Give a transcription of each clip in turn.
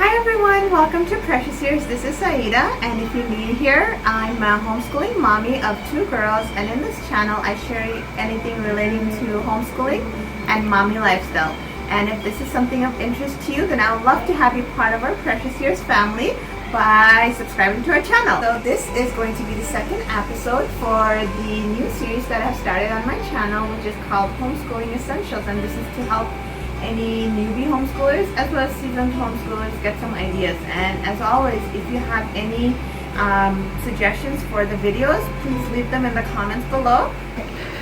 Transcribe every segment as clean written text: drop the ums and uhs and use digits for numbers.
Hi everyone, welcome to Precious Years. This is Saida, and if you're new here, I'm a homeschooling mommy of 2 girls, and in this channel I share anything relating to homeschooling and mommy lifestyle. And if this is something of interest to you, then I would love to have you part of our Precious Years family by subscribing to our channel. So this is going to be the second episode for the new series that I've started on my channel, which is called Homeschooling Essentials, and this is to help any newbie homeschoolers as well as seasoned homeschoolers get some ideas. And as always, if you have any suggestions for the videos, please leave them in the comments below.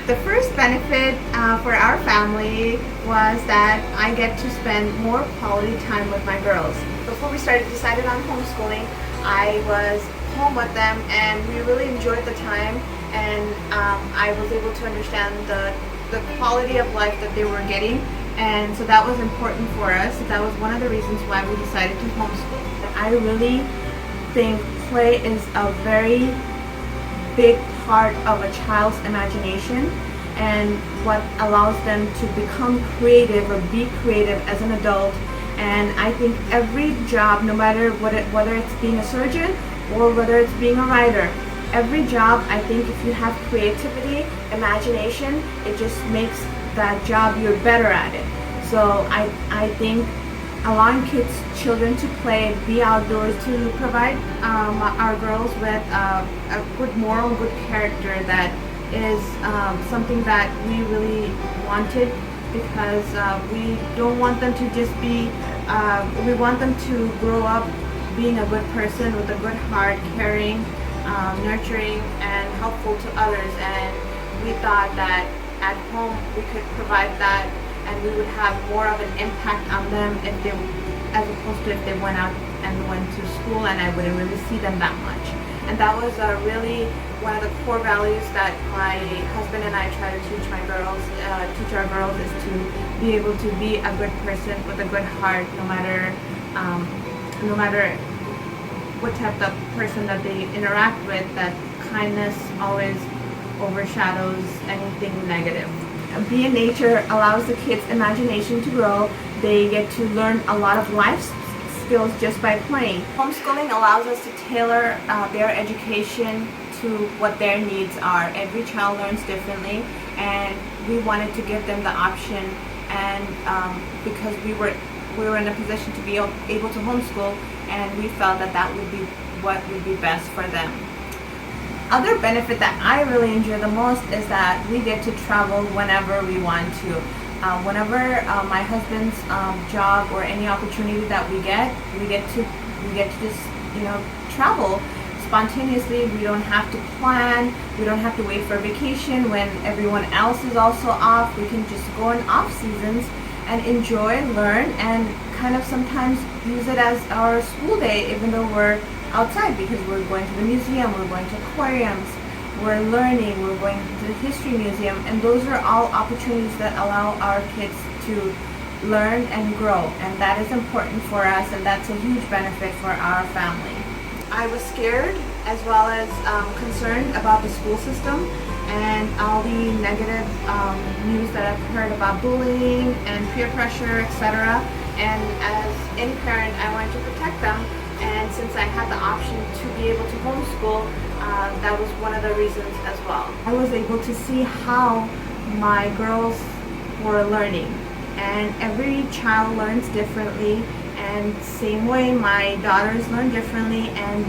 The first benefit for our family was that I get to spend more quality time with my girls. Before we decided on homeschooling, I was home with them and we really enjoyed the time, and I was able to understand the quality of life that they were getting. And so that was important for us. That was one of the reasons why we decided to homeschool. I really think play is a very big part of a child's imagination and what allows them to become creative or be creative as an adult. And I think every job, no matter whether it's being a surgeon or whether it's being a writer, every job, I think if you have creativity, imagination, it just makes that job you're better at it. So I think allowing children to play, be outdoors, to provide our girls with a good moral, good character, that is something that we really wanted, because we don't want them to just be, we want them to grow up being a good person with a good heart, caring, nurturing, and helpful to others. And we thought that at home we could provide that, and we would have more of an impact on them as opposed to if they went out and went to school and I wouldn't really see them that much. And that was really one of the core values that my husband and I try to teach our girls, is to be able to be a good person with a good heart, no matter what type of person that they interact with. That kindness always overshadows anything negative. Being in nature allows the kids' imagination to grow. They get to learn a lot of life skills just by playing. Homeschooling allows us to tailor their education to what their needs are. Every child learns differently, and we wanted to give them the option. And because we were in a position to be able to homeschool, and we felt that would be what would be best for them. Other benefit that I really enjoy the most is that we get to travel whenever we want to. Whenever my husband's job or any opportunity that we get to just travel spontaneously. We don't have to plan. We don't have to wait for vacation when everyone else is also off. We can just go in off seasons and enjoy, learn, and kind of sometimes use it as our school day, even though we're outside, because we're going to the museum, we're going to aquariums, we're learning, we're going to the history museum, and those are all opportunities that allow our kids to learn and grow, and that is important for us, and that's a huge benefit for our family. I was scared as well as concerned about the school system and all the negative news that I've heard about bullying and peer pressure, etc. And as any parent, I wanted to protect them. And since I had the option to be able to homeschool, that was one of the reasons as well. I was able to see how my girls were learning, and every child learns differently, and same way my daughters learn differently, and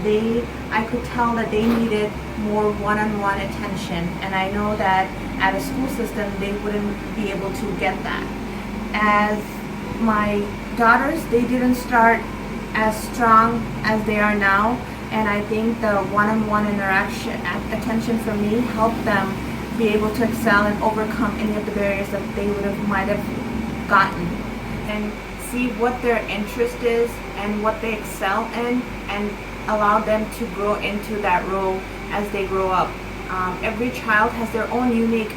I could tell that they needed more one-on-one attention, and I know that at a school system they wouldn't be able to get that. As my daughters, they didn't start as strong as they are now, and I think the one-on-one interaction, attention from me, helped them be able to excel and overcome any of the barriers that they might have gotten, and see what their interest is and what they excel in, and allow them to grow into that role as they grow up. Every child has their own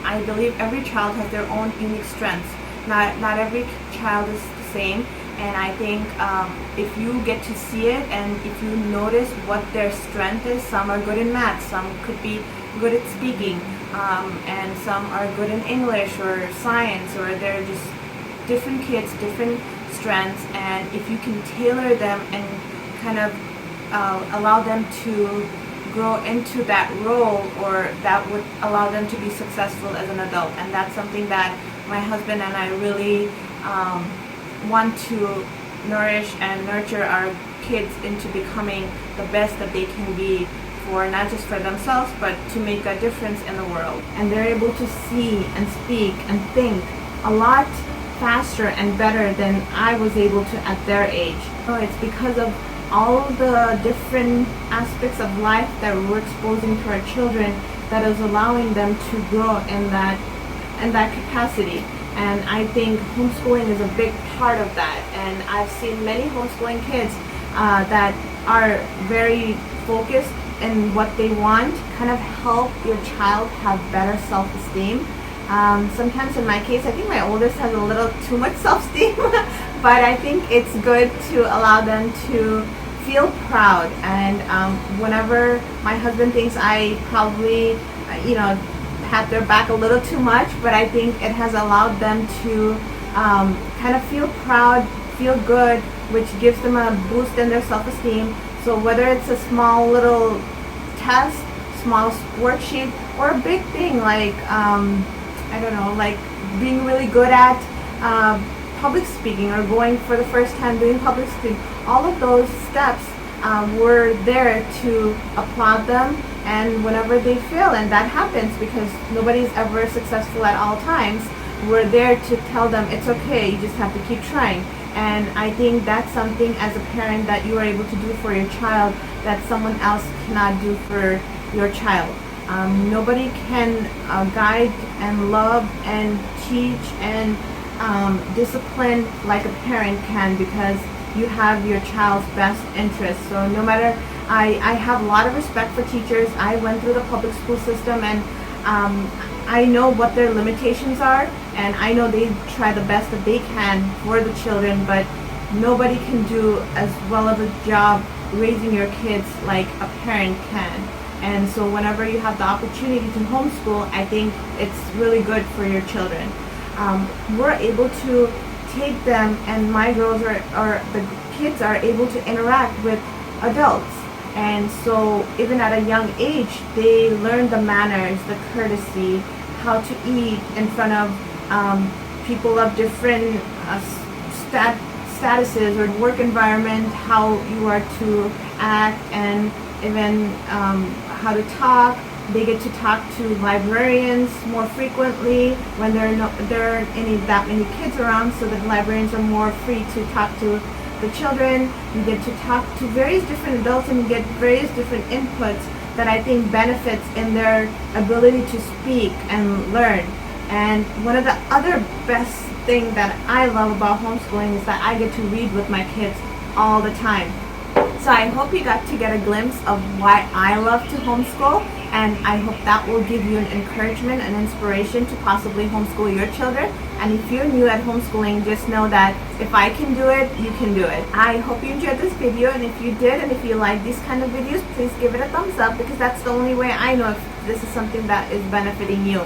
I believe every child has their own unique strengths. Not every child is the same. And I think if you get to see it, and if you notice what their strength is, some are good in math, some could be good at speaking, and some are good in English or science, or they're just different kids, different strengths, and if you can tailor them and kind of allow them to grow into that role, or that would allow them to be successful as an adult. And that's something that my husband and I really want to nourish and nurture our kids into becoming the best that they can be, for not just for themselves, but to make a difference in the world. And they're able to see and speak and think a lot faster and better than I was able to at their age. So it's because of all the different aspects of life that we're exposing to our children that is allowing them to grow in that capacity. And I think homeschooling is a big part of that. And I've seen many homeschooling kids that are very focused in what they want, kind of help your child have better self-esteem. Sometimes in my case, I think my oldest has a little too much self-esteem, but I think it's good to allow them to feel proud. And whenever my husband thinks I probably, pat their back a little too much, but I think it has allowed them to kind of feel proud, feel good, which gives them a boost in their self-esteem. So whether it's a small little test, small worksheet, or a big thing like, like being really good at public speaking, or going for the first time doing public speaking, all of those steps were there to applaud them. And whenever they fail, and that happens because nobody's ever successful at all times, we're there to tell them it's okay, you just have to keep trying. And I think that's something as a parent that you are able to do for your child that someone else cannot do for your child. Nobody can guide and love and teach and discipline like a parent can, because you have your child's best interest. So no matter, I have a lot of respect for teachers. I went through the public school system, and I know what their limitations are, and I know they try the best that they can for the children, but nobody can do as well of a job raising your kids like a parent can. And so whenever you have the opportunity to homeschool, I think it's really good for your children. We're able to take them, and my girls or the kids are able to interact with adults. And so even at a young age, they learn the manners, the courtesy, how to eat in front of people of different statuses or work environment, how you are to act, and even how to talk. They get to talk to librarians more frequently when there aren't that many kids around, so the librarians are more free to talk to the children. You get to talk to various different adults, and you get various different inputs that I think benefits in their ability to speak and learn. And one of the other best thing that I love about homeschooling is that I get to read with my kids all the time. So I hope you got to get a glimpse of why I love to homeschool, and I hope that will give you an encouragement and inspiration to possibly homeschool your children. And if you're new at homeschooling, just know that if I can do it, you can do it. I hope you enjoyed this video, and if you did, and if you like these kind of videos, please give it a thumbs up, because that's the only way I know if this is something that is benefiting you.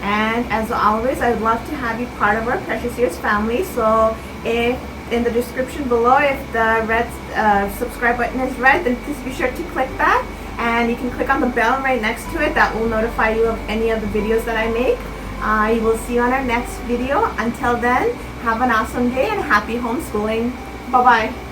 And as always, I would love to have you part of our Precious Years family. So if in the description below, if the red subscribe button is red, then please be sure to click that, and you can click on the bell right next to it. That will notify you of any of the videos that I make. I will see you on our next video. Until then, have an awesome day and happy homeschooling. Bye bye.